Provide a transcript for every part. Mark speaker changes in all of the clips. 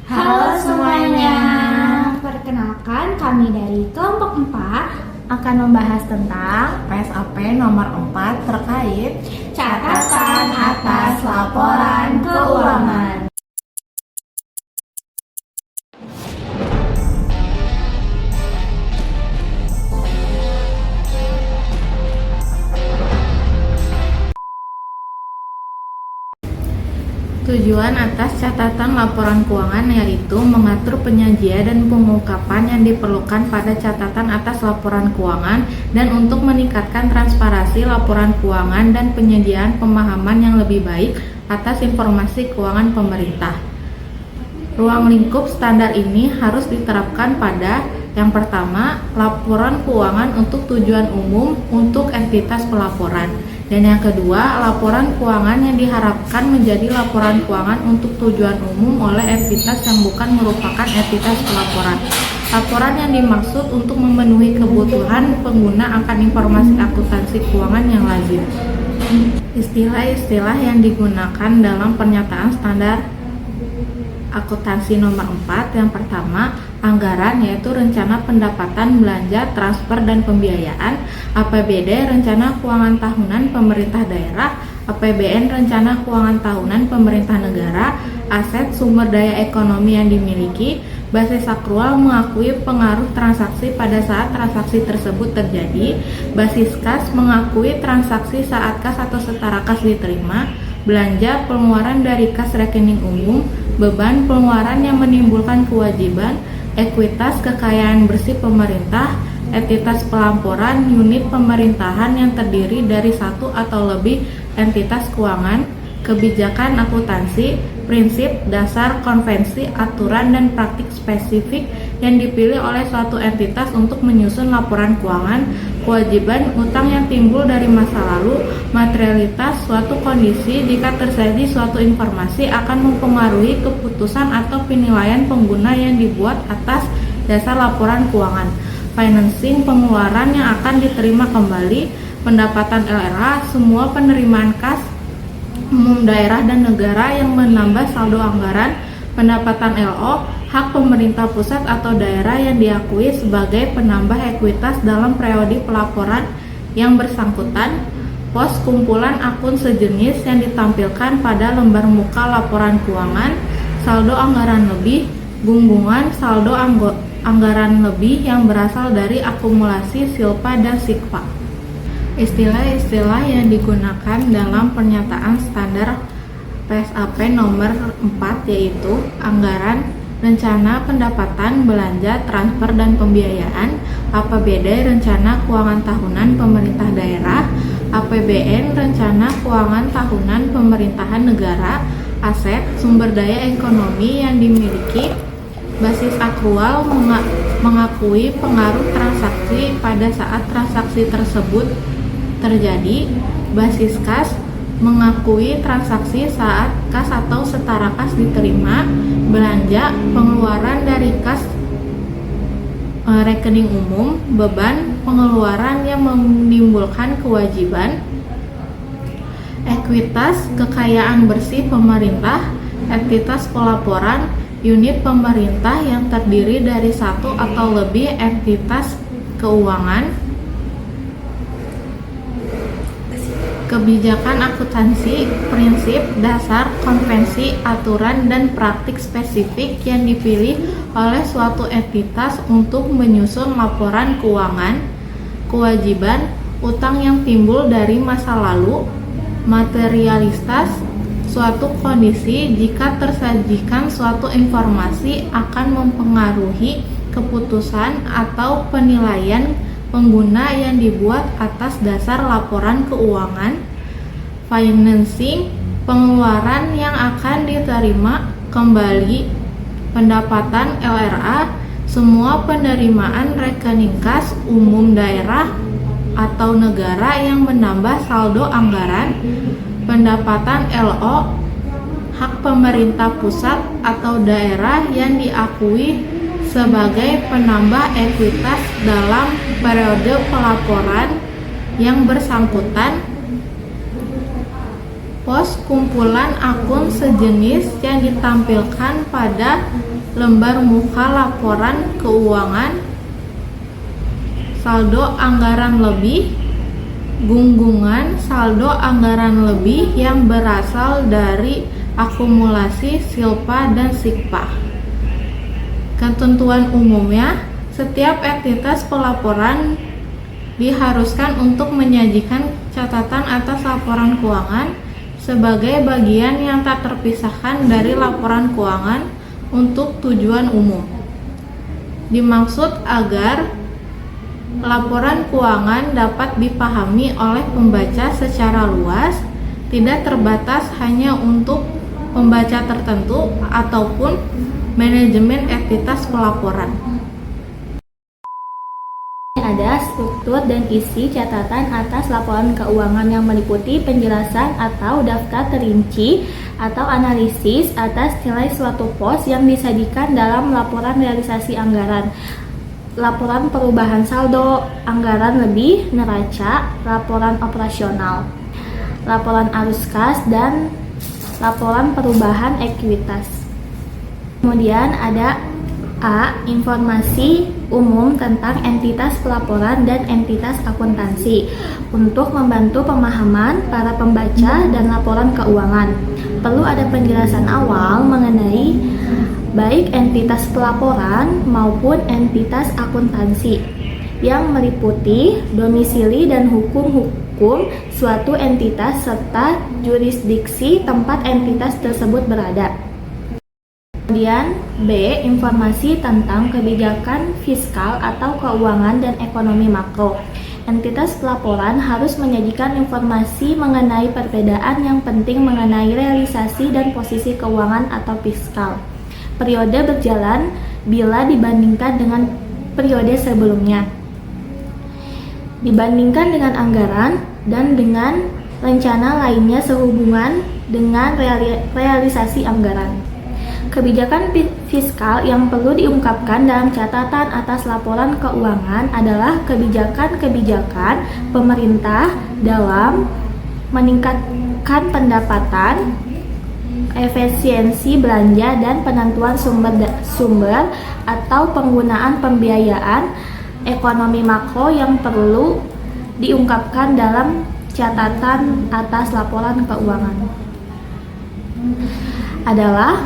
Speaker 1: Halo semuanya, perkenalkan kami dari kelompok 4
Speaker 2: akan membahas tentang
Speaker 1: PSAP nomor 4 terkait
Speaker 2: catatan atas laporan keuangan.
Speaker 1: Tujuan atas catatan laporan keuangan yaitu mengatur penyajian dan pengungkapan yang diperlukan pada catatan atas laporan keuangan dan untuk meningkatkan transparansi laporan keuangan dan penyediaan pemahaman yang lebih baik atas informasi keuangan pemerintah. Ruang lingkup standar ini harus diterapkan pada yang pertama, laporan keuangan untuk tujuan umum untuk entitas pelaporan. Dan yang kedua, laporan keuangan yang diharapkan menjadi laporan keuangan untuk tujuan umum oleh entitas yang bukan merupakan entitas pelaporan. Laporan yang dimaksud untuk memenuhi kebutuhan pengguna akan informasi akuntansi keuangan yang lazim. Istilah-istilah yang digunakan dalam pernyataan standar akuntansi nomor 4, yang pertama, anggaran yaitu rencana pendapatan, belanja, transfer, dan pembiayaan. APBD rencana keuangan tahunan pemerintah daerah. APBN rencana keuangan tahunan pemerintah negara. Aset sumber daya ekonomi yang dimiliki. Basis akrual mengakui pengaruh transaksi pada saat transaksi tersebut terjadi. Basis kas mengakui transaksi saat kas atau setara kas diterima. Belanja pengeluaran dari kas rekening umum. Beban pengeluaran yang menimbulkan kewajiban. Ekuitas kekayaan bersih pemerintah, entitas pelamporan, unit pemerintahan yang terdiri dari satu atau lebih entitas keuangan, kebijakan akuntansi, prinsip, dasar, konvensi, aturan, dan praktik spesifik yang dipilih oleh suatu entitas untuk menyusun laporan keuangan, kewajiban utang yang timbul dari masa lalu, materialitas suatu kondisi jika terjadi suatu informasi akan mempengaruhi keputusan atau penilaian pengguna yang dibuat atas dasar laporan keuangan, financing pengeluaran yang akan diterima kembali, pendapatan LRA, semua penerimaan kas umum daerah dan negara yang menambah saldo anggaran, pendapatan LO, hak pemerintah pusat atau daerah yang diakui sebagai penambah ekuitas dalam periode pelaporan yang bersangkutan, pos kumpulan akun sejenis yang ditampilkan pada lembar muka laporan keuangan, saldo anggaran lebih, gunggungan saldo anggaran lebih yang berasal dari akumulasi silpa dan sikpa. Istilah-istilah yang digunakan dalam pernyataan standar PSAP nomor 4 yaitu anggaran, rencana pendapatan, belanja, transfer, dan pembiayaan. APBD rencana keuangan tahunan pemerintah daerah. APBN rencana keuangan tahunan pemerintahan negara. Aset sumber daya ekonomi yang dimiliki. Basis akrual mengakui pengaruh transaksi pada saat transaksi tersebut terjadi. Basis kas mengakui transaksi saat kas atau setara kas diterima. Belanja pengeluaran dari kas rekening umum. Beban pengeluaran yang menimbulkan kewajiban. Ekuitas kekayaan bersih pemerintah. Entitas pelaporan unit pemerintah yang terdiri dari satu atau lebih entitas keuangan. Kebijakan akuntansi, prinsip, dasar, konvensi, aturan, dan praktik spesifik yang dipilih oleh suatu entitas untuk menyusun laporan keuangan, kewajiban, utang yang timbul dari masa lalu, materialitas suatu kondisi jika tersajikan suatu informasi akan mempengaruhi keputusan atau penilaian pengguna yang dibuat atas dasar laporan keuangan, financing pengeluaran yang akan diterima kembali, pendapatan LRA, semua penerimaan rekening kas umum daerah atau negara yang menambah saldo anggaran, pendapatan LO, hak pemerintah pusat atau daerah yang diakui sebagai penambah ekuitas dalam periode pelaporan yang bersangkutan, pos kumpulan akun sejenis yang ditampilkan pada lembar muka laporan keuangan, saldo anggaran lebih, gunggungan saldo anggaran lebih yang berasal dari akumulasi silpa dan sikpa. Ketentuan umumnya, setiap entitas pelaporan diharuskan untuk menyajikan catatan atas laporan keuangan sebagai bagian yang tak terpisahkan dari laporan keuangan untuk tujuan umum. Dimaksud agar laporan keuangan dapat dipahami oleh pembaca secara luas, tidak terbatas hanya untuk pembaca tertentu ataupun manajemen entitas pelaporan.
Speaker 2: Ada struktur dan isi catatan atas laporan keuangan yang meliputi penjelasan atau daftar terinci atau analisis atas nilai suatu pos yang disajikan dalam laporan realisasi anggaran, laporan perubahan saldo anggaran lebih neraca, laporan operasional, laporan arus kas, dan laporan perubahan ekuitas. Kemudian ada A. Informasi umum tentang entitas pelaporan dan entitas akuntansi untuk membantu pemahaman para pembaca dan laporan keuangan. Perlu ada penjelasan awal mengenai baik entitas pelaporan maupun entitas akuntansi yang meliputi domisili dan hukum-hukum suatu entitas serta jurisdiksi tempat entitas tersebut berada. Kemudian B. Informasi tentang kebijakan fiskal atau keuangan dan ekonomi makro. Entitas pelaporan harus menyajikan informasi mengenai perbedaan yang penting mengenai realisasi dan posisi keuangan atau fiskal, periode berjalan bila dibandingkan dengan periode sebelumnya, dibandingkan dengan anggaran, dan dengan rencana lainnya sehubungan dengan realisasi anggaran. Kebijakan fiskal yang perlu diungkapkan dalam catatan atas laporan keuangan adalah kebijakan-kebijakan pemerintah dalam meningkatkan pendapatan, efisiensi belanja, dan penentuan sumber atau penggunaan pembiayaan ekonomi makro yang perlu diungkapkan dalam catatan atas laporan keuangan. Adalah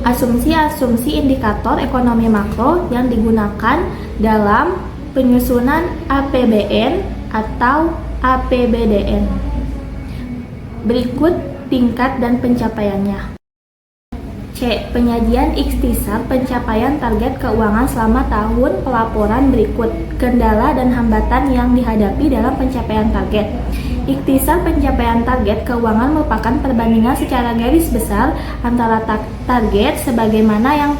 Speaker 2: asumsi-asumsi indikator ekonomi makro yang digunakan dalam penyusunan APBN atau APBDN. Berikut tingkat dan pencapaiannya. C. Penyajian ikhtisar pencapaian target keuangan selama tahun pelaporan berikut. Kendala dan hambatan yang dihadapi dalam pencapaian target. Ikhtisar pencapaian target keuangan merupakan perbandingan secara garis besar antara target sebagaimana yang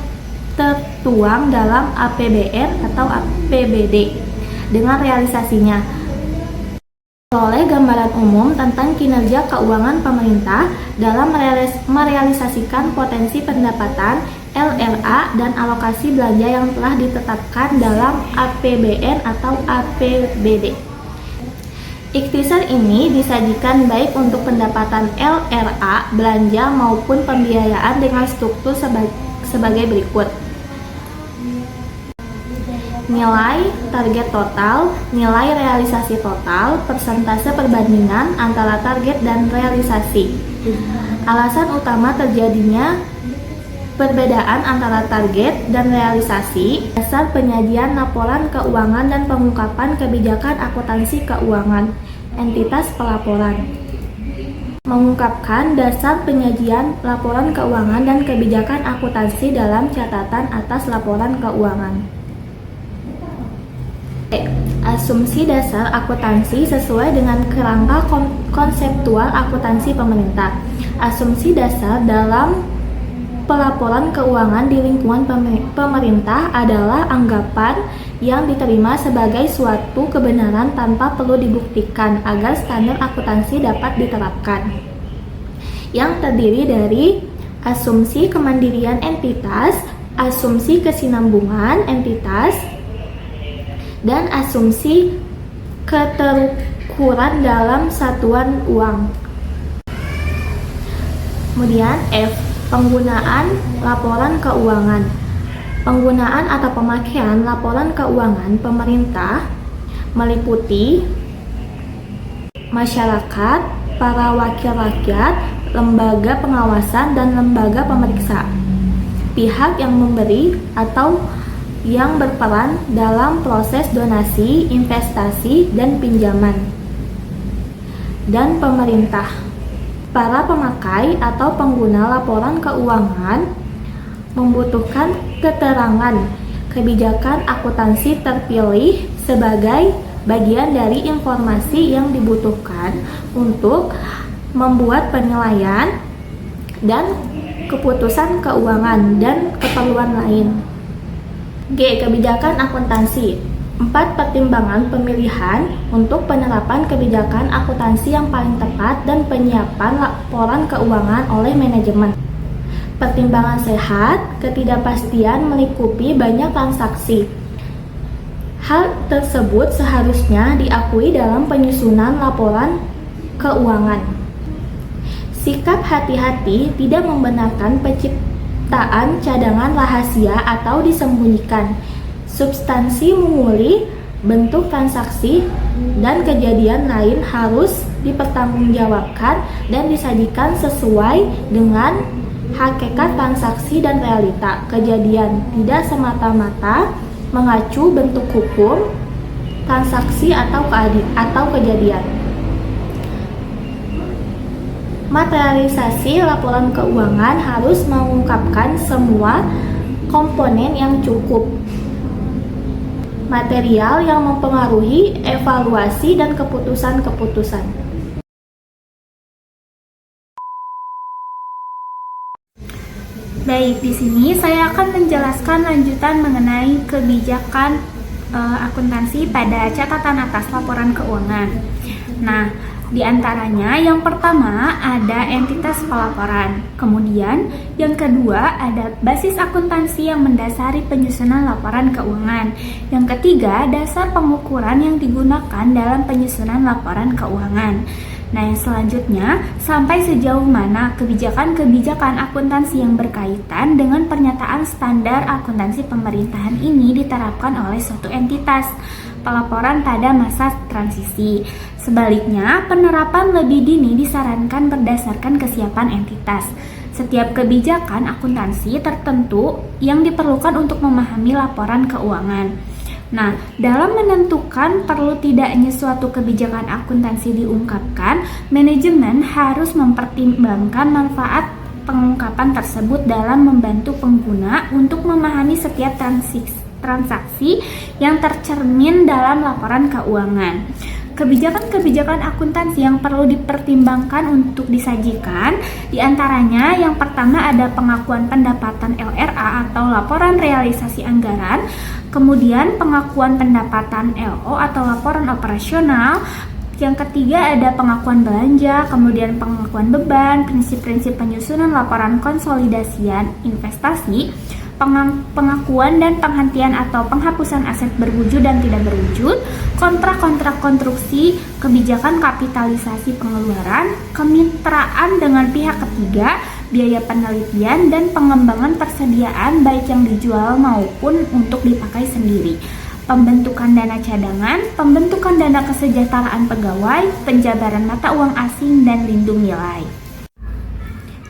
Speaker 2: tertuang dalam APBN atau APBD dengan realisasinya. Oleh gambaran umum tentang kinerja keuangan pemerintah dalam merealisasikan potensi pendapatan, LLA, dan alokasi belanja yang telah ditetapkan dalam APBN atau APBD. Ikhtisar ini disajikan baik untuk pendapatan LRA, belanja, maupun pembiayaan dengan struktur sebagai berikut. Nilai target total, nilai realisasi total, persentase perbandingan antara target dan realisasi. Alasan utama terjadinya perbedaan antara target dan realisasi, dasar penyajian laporan keuangan dan pengungkapan kebijakan akuntansi keuangan, entitas pelaporan. Mengungkapkan dasar penyajian laporan keuangan dan kebijakan akuntansi dalam catatan atas laporan keuangan. Asumsi dasar akuntansi sesuai dengan kerangka konseptual akuntansi pemerintah. Asumsi dasar dalam pelaporan keuangan di lingkungan pemerintah adalah anggapan yang diterima sebagai suatu kebenaran tanpa perlu dibuktikan agar standar akuntansi dapat diterapkan, yang terdiri dari asumsi kemandirian entitas, asumsi kesinambungan entitas, dan asumsi keterukuran dalam satuan uang. Kemudian F. Penggunaan laporan keuangan. Penggunaan atau pemakaian laporan keuangan pemerintah meliputi masyarakat, para wakil rakyat, lembaga pengawasan, dan lembaga pemeriksa, pihak yang memberi atau yang berperan dalam proses donasi, investasi, dan pinjaman, dan pemerintah. Para pemakai atau pengguna laporan keuangan membutuhkan keterangan kebijakan akuntansi terpilih sebagai bagian dari informasi yang dibutuhkan untuk membuat penilaian dan keputusan keuangan dan keperluan lain. G. Kebijakan akuntansi. 4 pertimbangan pemilihan untuk penerapan kebijakan akuntansi yang paling tepat dan penyiapan laporan keuangan oleh manajemen. Pertimbangan sehat, ketidakpastian melingkupi banyak transaksi. Hal tersebut seharusnya diakui dalam penyusunan laporan keuangan. Sikap hati-hati tidak membenarkan penciptaan cadangan rahasia atau disembunyikan. Substansi menguli, bentuk transaksi, dan kejadian lain harus dipertanggungjawabkan dan disajikan sesuai dengan hakikat transaksi dan realita kejadian, tidak semata-mata mengacu bentuk hukum transaksi atau kejadian. Materialisasi laporan keuangan harus mengungkapkan semua komponen yang cukup material yang mempengaruhi evaluasi dan keputusan-keputusan.
Speaker 3: Baik, di sini saya akan menjelaskan lanjutan mengenai kebijakan akuntansi pada catatan atas laporan keuangan. Nah, di antaranya yang pertama ada entitas pelaporan, kemudian yang kedua ada basis akuntansi yang mendasari penyusunan laporan keuangan, yang ketiga dasar pengukuran yang digunakan dalam penyusunan laporan keuangan. Nah, yang selanjutnya, sampai sejauh mana kebijakan-kebijakan akuntansi yang berkaitan dengan pernyataan standar akuntansi pemerintahan ini diterapkan oleh suatu entitas pelaporan pada masa transisi. Sebaliknya, penerapan lebih dini disarankan berdasarkan kesiapan entitas. Setiap kebijakan akuntansi tertentu yang diperlukan untuk memahami laporan keuangan. Nah, dalam menentukan perlu tidaknya suatu kebijakan akuntansi diungkapkan, manajemen harus mempertimbangkan manfaat pengungkapan tersebut dalam membantu pengguna untuk memahami setiap transaksi yang tercermin dalam laporan keuangan. Kebijakan-kebijakan akuntansi yang perlu dipertimbangkan untuk disajikan, diantaranya yang pertama ada pengakuan pendapatan LRA atau laporan realisasi anggaran, kemudian pengakuan pendapatan LO atau laporan operasional, yang ketiga ada pengakuan belanja, kemudian pengakuan beban, prinsip-prinsip penyusunan laporan konsolidasian investasi, pengakuan dan penghentian atau penghapusan aset berwujud dan tidak berwujud, kontrak-kontrak konstruksi, kebijakan kapitalisasi pengeluaran, kemitraan dengan pihak ketiga, biaya penelitian dan pengembangan persediaan baik yang dijual maupun untuk dipakai sendiri, pembentukan dana cadangan, pembentukan dana kesejahteraan pegawai, penjabaran mata uang asing dan lindung nilai.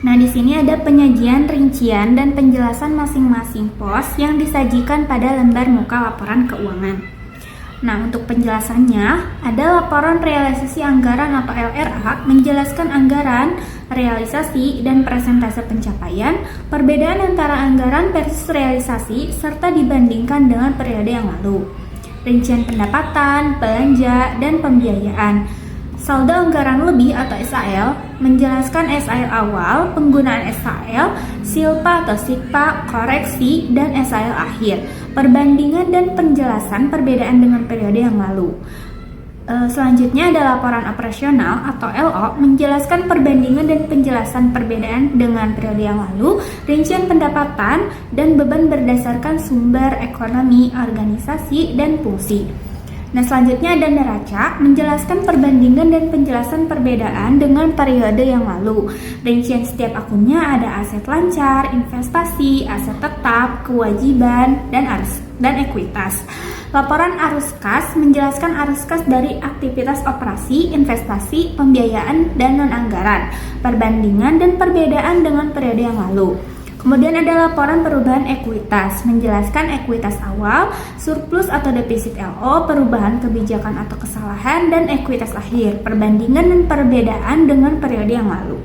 Speaker 3: Nah, di sini ada penyajian, rincian, dan penjelasan masing-masing pos yang disajikan pada lembar muka laporan keuangan. Nah, untuk penjelasannya, ada laporan realisasi anggaran atau LRA menjelaskan anggaran, realisasi, dan persentase pencapaian, perbedaan antara anggaran versus realisasi, serta dibandingkan dengan periode yang lalu. Rincian pendapatan, belanja, dan pembiayaan. Saldo anggaran lebih atau SAL menjelaskan SAL awal, penggunaan SAL, silpa atau sikpa, koreksi, dan SAL akhir, perbandingan dan penjelasan perbedaan dengan periode yang lalu. Selanjutnya ada laporan operasional atau LO menjelaskan perbandingan dan penjelasan perbedaan dengan periode yang lalu, rincian pendapatan dan beban berdasarkan sumber ekonomi, organisasi, dan fungsi. Nah, selanjutnya ada neraca, menjelaskan perbandingan dan penjelasan perbedaan dengan periode yang lalu. Rincian setiap akunnya ada aset lancar, investasi, aset tetap, kewajiban, dan ekuitas. Laporan arus kas menjelaskan arus kas dari aktivitas operasi, investasi, pembiayaan, dan non-anggaran, perbandingan dan perbedaan dengan periode yang lalu. Kemudian ada laporan perubahan ekuitas, menjelaskan ekuitas awal, surplus atau defisit LO, perubahan kebijakan atau kesalahan, dan ekuitas akhir, perbandingan dan perbedaan dengan periode yang lalu.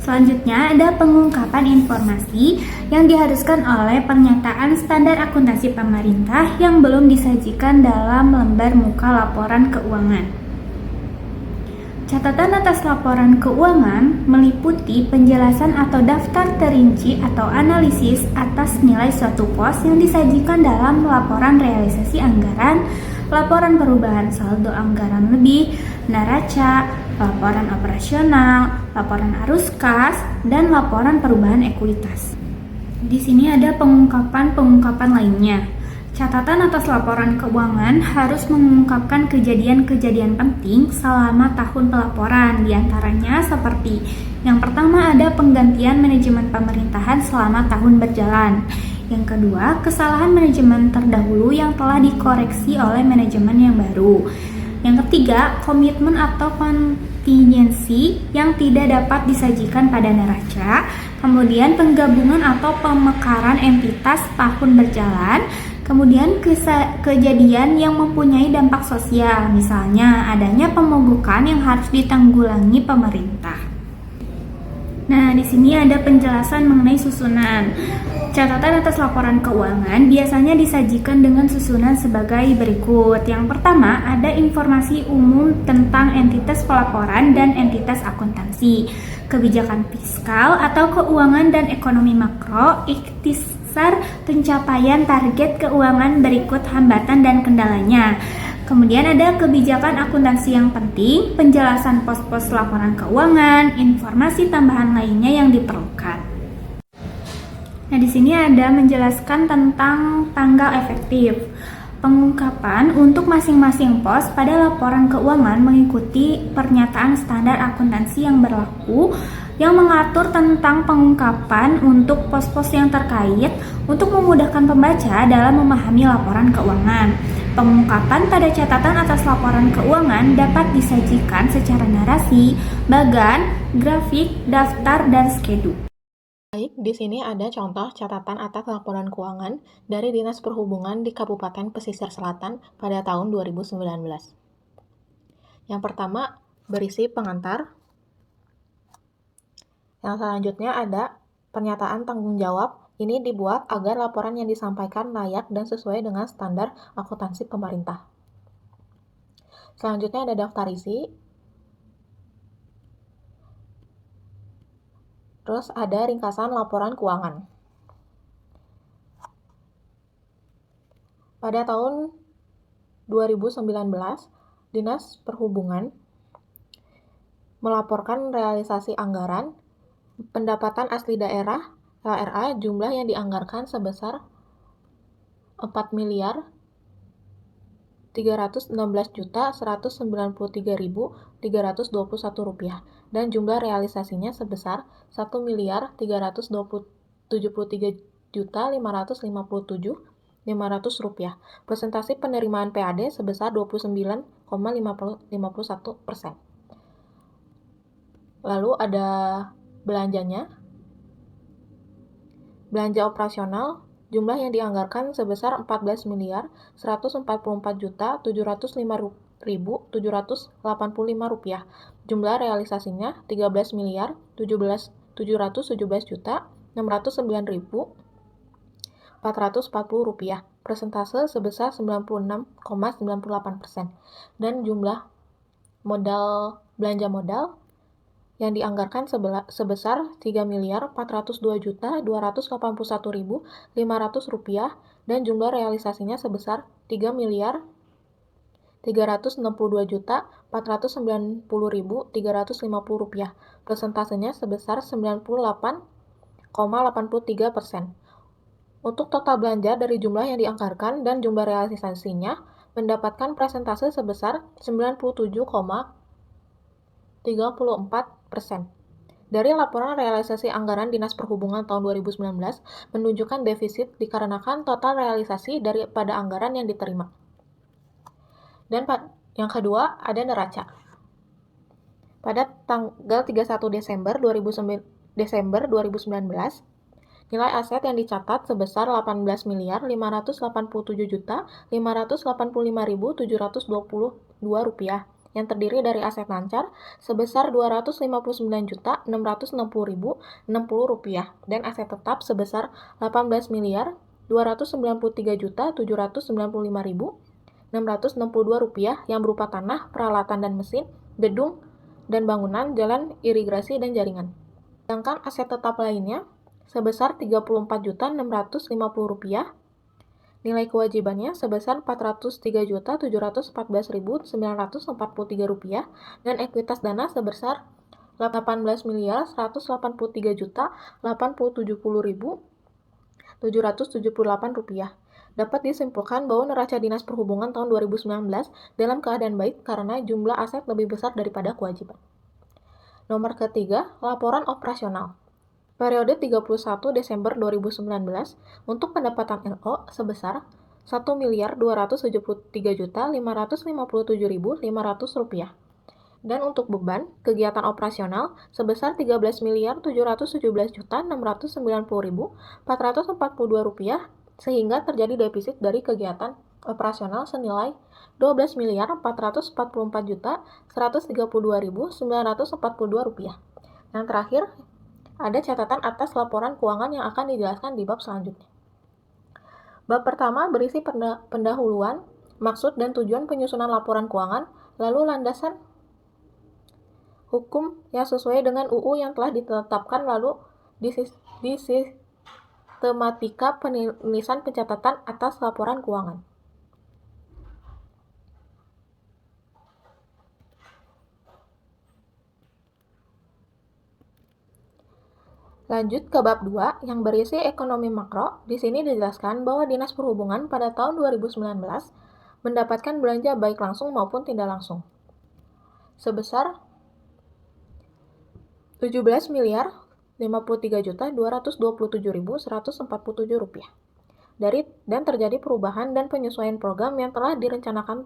Speaker 3: Selanjutnya ada pengungkapan informasi yang diharuskan oleh pernyataan standar akuntansi pemerintah yang belum disajikan dalam lembar muka laporan keuangan. Catatan atas laporan keuangan meliputi penjelasan atau daftar terinci atau analisis atas nilai suatu pos yang disajikan dalam laporan realisasi anggaran, laporan perubahan saldo anggaran lebih, neraca, laporan operasional, laporan arus kas, dan laporan perubahan ekuitas. Di sini ada pengungkapan lainnya. Catatan atas laporan keuangan harus mengungkapkan kejadian-kejadian penting selama tahun pelaporan, diantaranya seperti yang pertama ada penggantian manajemen pemerintahan selama tahun berjalan. Yang kedua, kesalahan manajemen terdahulu yang telah dikoreksi oleh manajemen yang baru. Yang ketiga, komitmen atau kontingensi yang tidak dapat disajikan pada neraca. Kemudian penggabungan atau pemekaran entitas tahun berjalan. Kemudian kejadian yang mempunyai dampak sosial, misalnya adanya pemogokan yang harus ditanggulangi pemerintah. Nah, di sini ada penjelasan mengenai susunan. Catatan atas laporan keuangan biasanya disajikan dengan susunan sebagai berikut. Yang pertama, ada informasi umum tentang entitas pelaporan dan entitas akuntansi, kebijakan fiskal atau keuangan dan ekonomi makro, ikhtisar pencapaian target keuangan berikut hambatan dan kendalanya. Kemudian ada kebijakan akuntansi yang penting, penjelasan pos-pos laporan keuangan, informasi tambahan lainnya yang diperlukan. Nah, di sini ada menjelaskan tentang tanggal efektif. Pengungkapan untuk masing-masing pos pada laporan keuangan mengikuti pernyataan standar akuntansi yang berlaku yang mengatur tentang pengungkapan untuk pos-pos yang terkait untuk memudahkan pembaca dalam memahami laporan keuangan. Pengungkapan pada catatan atas laporan keuangan dapat disajikan secara narasi, bagan, grafik, daftar, dan skedul.
Speaker 1: Baik, di sini ada contoh catatan atas laporan keuangan dari Dinas Perhubungan di Kabupaten Pesisir Selatan pada tahun 2019. Yang pertama, berisi pengantar. Yang selanjutnya ada pernyataan tanggung jawab. Ini dibuat agar laporan yang disampaikan layak dan sesuai dengan standar akuntansi pemerintah. Selanjutnya ada daftar isi. Terus ada ringkasan laporan keuangan. Pada tahun 2019, Dinas Perhubungan melaporkan realisasi anggaran pendapatan asli daerah (PARA) jumlah yang dianggarkan sebesar 4.316.193.321 rupiah dan jumlah realisasinya sebesar 1.373.557.500 rupiah. Presentasi penerimaan PAD sebesar 29,51%. Lalu ada belanjanya. Belanja operasional jumlah yang dianggarkan sebesar 14.144.705.785 rupiah. Jumlah realisasinya 13.717.609.440 rupiah. Persentase sebesar 96,98%. Dan jumlah belanja modal yang dianggarkan sebesar 3.402.281.500 rupiah dan jumlah realisasinya sebesar 3.492.490.350 rupiah. Persentasenya sebesar 98,83%. Untuk total belanja dari jumlah yang dianggarkan dan jumlah realisasinya, mendapatkan persentase sebesar 97,34%. Dari laporan realisasi anggaran Dinas Perhubungan tahun 2019 menunjukkan defisit dikarenakan total realisasi daripada anggaran yang diterima. Dan yang kedua ada neraca. Pada tanggal 31 Desember 2019, nilai aset yang dicatat sebesar 18.587.585.722 rupiah, yang terdiri dari aset lancar sebesar 259.660.060 rupiah dan aset tetap sebesar 18.293.795.662 rupiah yang berupa tanah, peralatan dan mesin, gedung dan bangunan, jalan, irigasi dan jaringan. Sedangkan aset tetap lainnya sebesar 34.650 rupiah. Nilai kewajibannya sebesar 403.714.943 rupiah dan ekuitas dana sebesar 18.187.087.778 rupiah. Dapat disimpulkan bahwa neraca Dinas Perhubungan tahun 2019 dalam keadaan baik karena jumlah aset lebih besar daripada kewajiban. Nomor ketiga, laporan operasional. Periode 31 Desember 2019 untuk pendapatan LO sebesar 1.273.557.500 rupiah. Dan untuk beban kegiatan operasional sebesar 13.717.690.442 rupiah sehingga terjadi defisit dari kegiatan operasional senilai 12.444.132.942 rupiah. Yang terakhir, ada catatan atas laporan keuangan yang akan dijelaskan di bab selanjutnya. Bab pertama berisi pendahuluan, maksud dan tujuan penyusunan laporan keuangan, lalu landasan hukum yang sesuai dengan UU yang telah ditetapkan, lalu sistematika penulisan pencatatan atas laporan keuangan. Lanjut ke bab 2 yang berisi ekonomi makro. Di sini dijelaskan bahwa Dinas Perhubungan pada tahun 2019 mendapatkan belanja baik langsung maupun tidak langsung sebesar 17.053.227.147 rupiah. Dan terjadi perubahan dan penyesuaian program yang telah direncanakan.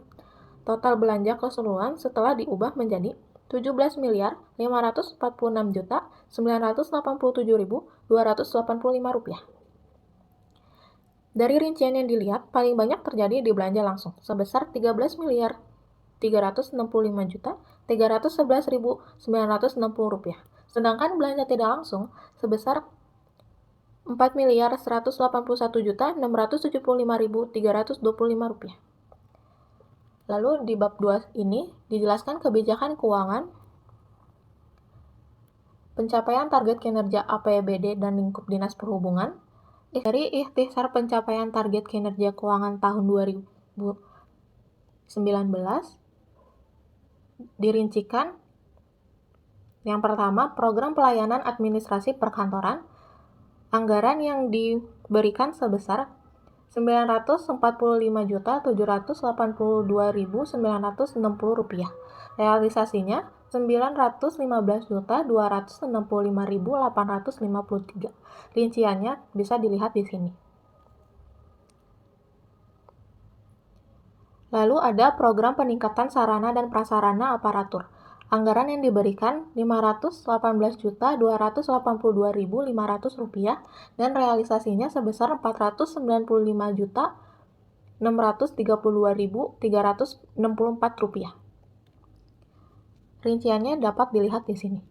Speaker 1: Total belanja keseluruhan setelah diubah menjadi 17.546.987.285 rupiah. Dari rincian yang dilihat, paling banyak terjadi di belanja langsung sebesar 13.360.311.960 rupiah. Sedangkan belanja tidak langsung sebesar 4.181.675.325 rupiah. Lalu di bab 2 ini dijelaskan kebijakan keuangan, pencapaian target kinerja APBD dan lingkup Dinas Perhubungan. Dari ikhtisar pencapaian target kinerja keuangan tahun 2019 dirincikan. Yang pertama, program pelayanan administrasi perkantoran. Anggaran yang diberikan sebesar 945.782.960 rupiah. Realisasinya 915.265.853. Rinciannya bisa dilihat di sini. Lalu ada program peningkatan sarana dan prasarana aparatur. Anggaran yang diberikan 518.282.500 rupiah dan realisasinya sebesar 495.632.364 rupiah. Rinciannya dapat dilihat di sini.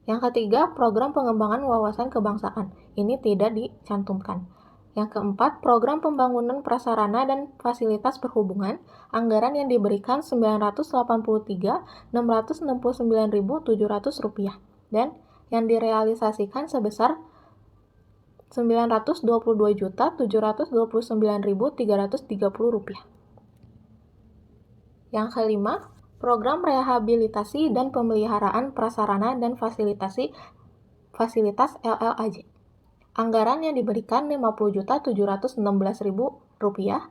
Speaker 1: Yang ketiga, program pengembangan wawasan kebangsaan. Ini tidak dicantumkan. Yang keempat, program pembangunan prasarana dan fasilitas perhubungan. Anggaran yang diberikan 983.669.700 rupiah dan yang direalisasikan sebesar 922.729.330 rupiah. Yang kelima, program rehabilitasi dan pemeliharaan prasarana dan fasilitas LLAJ. Anggaran yang diberikan 50.716.000 rupiah.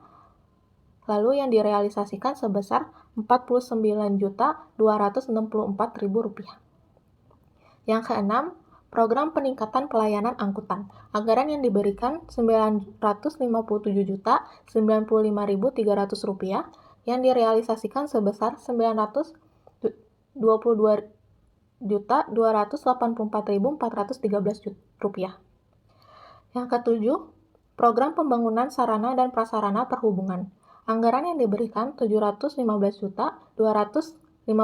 Speaker 1: Lalu yang direalisasikan sebesar Rp49.264.000. Yang keenam, program peningkatan pelayanan angkutan. Anggaran yang diberikan Rp957.095.300, yang direalisasikan sebesar Rp922.284.413. Yang ketujuh, program pembangunan sarana dan prasarana perhubungan. Anggaran yang diberikan Rp715.258.000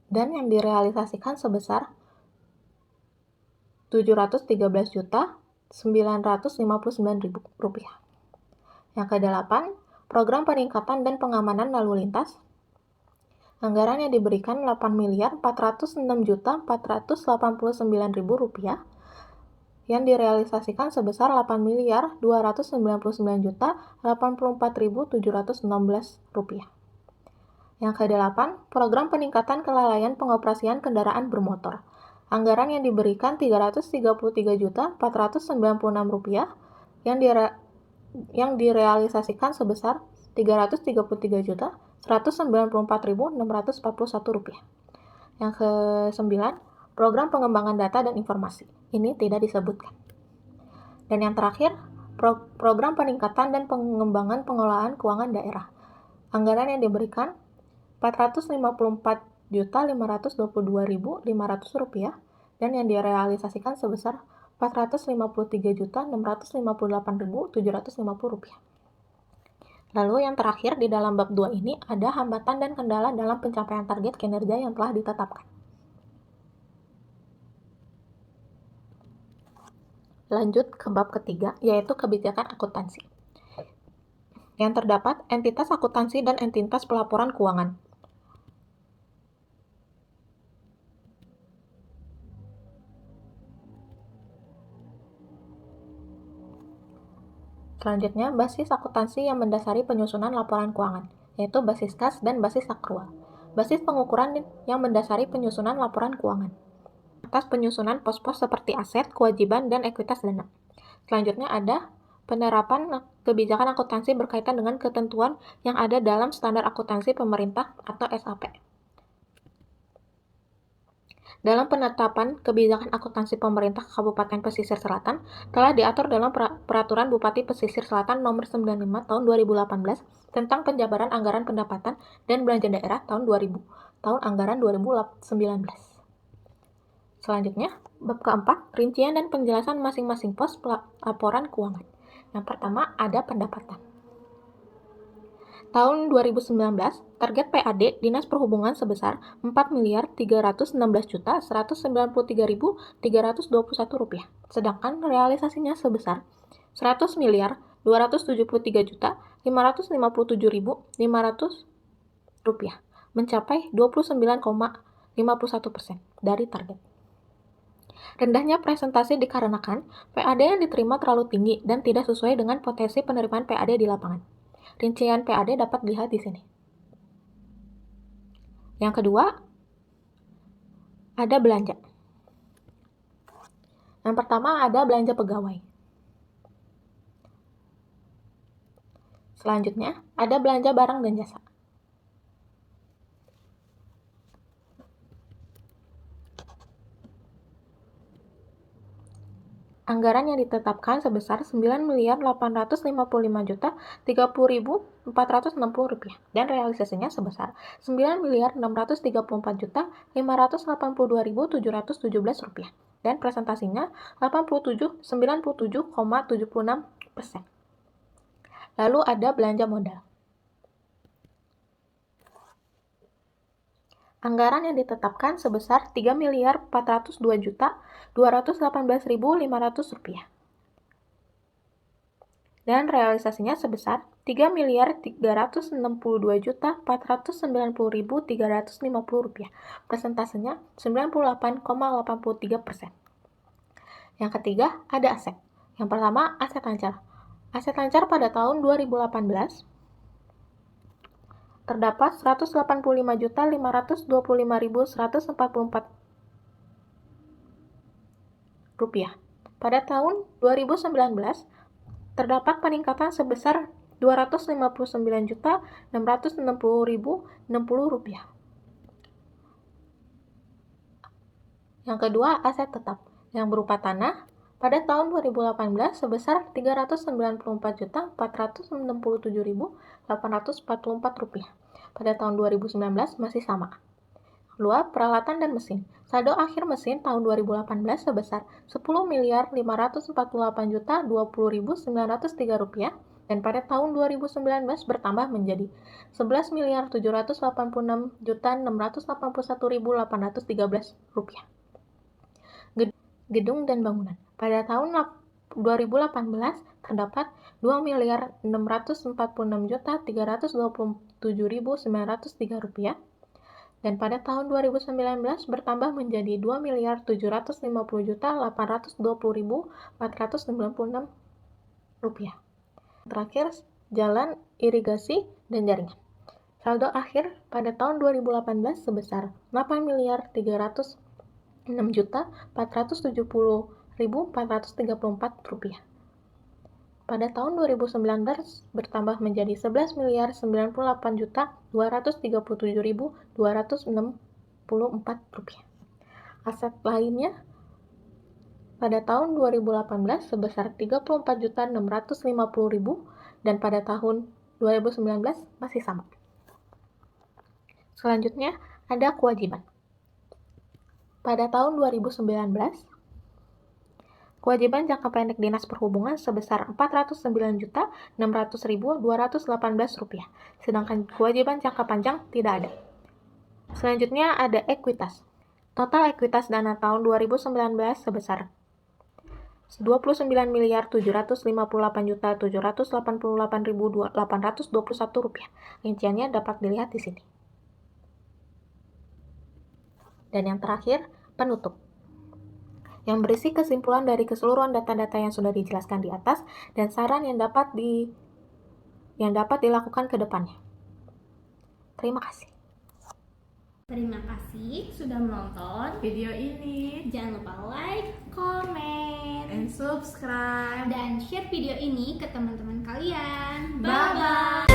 Speaker 1: dan yang direalisasikan sebesar Rp713.959.000. Yang kedelapan, program peningkatan dan pengamanan lalu lintas. Anggaran yang diberikan Rp8.406.489.000 yang direalisasikan sebesar Rp8.299.084.716. Yang kedelapan, program peningkatan kelalaian pengoperasian kendaraan bermotor. Anggaran yang diberikan Rp333.496 yang direalisasikan sebesar Rp333.194.641. Yang kesembilan, program pengembangan data dan informasi. Ini tidak disebutkan. Dan yang terakhir, program peningkatan dan pengembangan pengelolaan keuangan daerah. Anggaran yang diberikan Rp454.522.500 dan yang direalisasikan sebesar Rp453.658.750. Lalu yang terakhir, di dalam bab 2 ini ada hambatan dan kendala dalam pencapaian target kinerja yang telah ditetapkan. Lanjut ke bab ketiga, yaitu kebijakan akuntansi. Yang terdapat entitas akuntansi dan entitas pelaporan keuangan. Selanjutnya, basis akuntansi yang mendasari penyusunan laporan keuangan, yaitu basis kas dan basis akrual. Basis pengukuran yang mendasari penyusunan laporan keuangan atas penyusunan pos-pos seperti aset, kewajiban, dan ekuitas dana. Selanjutnya ada penerapan kebijakan akuntansi berkaitan dengan ketentuan yang ada dalam standar akuntansi pemerintah atau SAP. Dalam penetapan kebijakan akuntansi pemerintah Kabupaten Pesisir Selatan telah diatur dalam Peraturan Bupati Pesisir Selatan Nomor 95 Tahun 2018 tentang penjabaran anggaran pendapatan dan belanja daerah tahun 2000, tahun anggaran 2019. Selanjutnya, bab keempat, rincian dan penjelasan masing-masing pos laporan keuangan. Yang pertama, ada pendapatan. Tahun 2019, target PAD Dinas Perhubungan sebesar Rp4.316.193.321, sedangkan realisasinya sebesar Rp100.273.557.500, mencapai 29,51% dari target. Rendahnya presentasi dikarenakan PAD yang diterima terlalu tinggi dan tidak sesuai dengan potensi penerimaan PAD di lapangan. Rincian PAD dapat dilihat di sini. Yang kedua, ada belanja. Yang pertama ada belanja pegawai. Selanjutnya, ada belanja barang dan jasa. Anggaran yang ditetapkan sebesar Rp9.855.030.460 dan realisasinya sebesar Rp9.634.582.717 dan presentasinya 97,76%. Lalu ada belanja modal. Anggaran yang ditetapkan sebesar Rp3.402.218.500 dan realisasinya sebesar Rp3.362.490.350. Presentasinya 98,83%. Yang ketiga, ada aset. Yang pertama, aset lancar. Aset lancar pada tahun 2018 terdapat Rp185.525.144. Pada tahun 2019, terdapat peningkatan sebesar Rp259.660.060. Yang kedua, aset tetap yang berupa tanah pada tahun 2018 sebesar Rp394.467.844. Pada tahun 2019 masih sama. Kedua, peralatan dan mesin. Saldo akhir mesin tahun 2018 sebesar Rp10.548.020.903 dan pada tahun 2019 bertambah menjadi Rp11.786.681.813. Gedung dan bangunan. Pada tahun 2018 terdapat Rp2.646.327.903 dan pada tahun 2019 bertambah menjadi Rp2.750.820.496. Terakhir, jalan, irigasi, dan jaringan. Saldo akhir pada tahun 2018 sebesar Rp8.306.470.434. Pada tahun 2019 bertambah menjadi Rp11.998.237.264. Aset lainnya pada tahun 2018 sebesar Rp34.650.000 dan pada tahun 2019 masih sama. Selanjutnya ada kewajiban. Pada tahun 2019, kewajiban jangka pendek Dinas Perhubungan sebesar Rp409.600.218, sedangkan kewajiban jangka panjang tidak ada. Selanjutnya ada ekuitas. Total ekuitas dana tahun 2019 sebesar Rp29.758.788.821. Rinciannya dapat dilihat di sini. Dan yang terakhir, penutup, yang berisi kesimpulan dari keseluruhan data-data yang sudah dijelaskan di atas dan saran yang dapat dilakukan ke depannya. Terima kasih.
Speaker 2: Terima kasih sudah menonton
Speaker 1: Video ini
Speaker 2: Jangan lupa like, comment,
Speaker 1: and subscribe.
Speaker 2: dan share video ini ke teman-teman kalian.
Speaker 1: Bye-bye.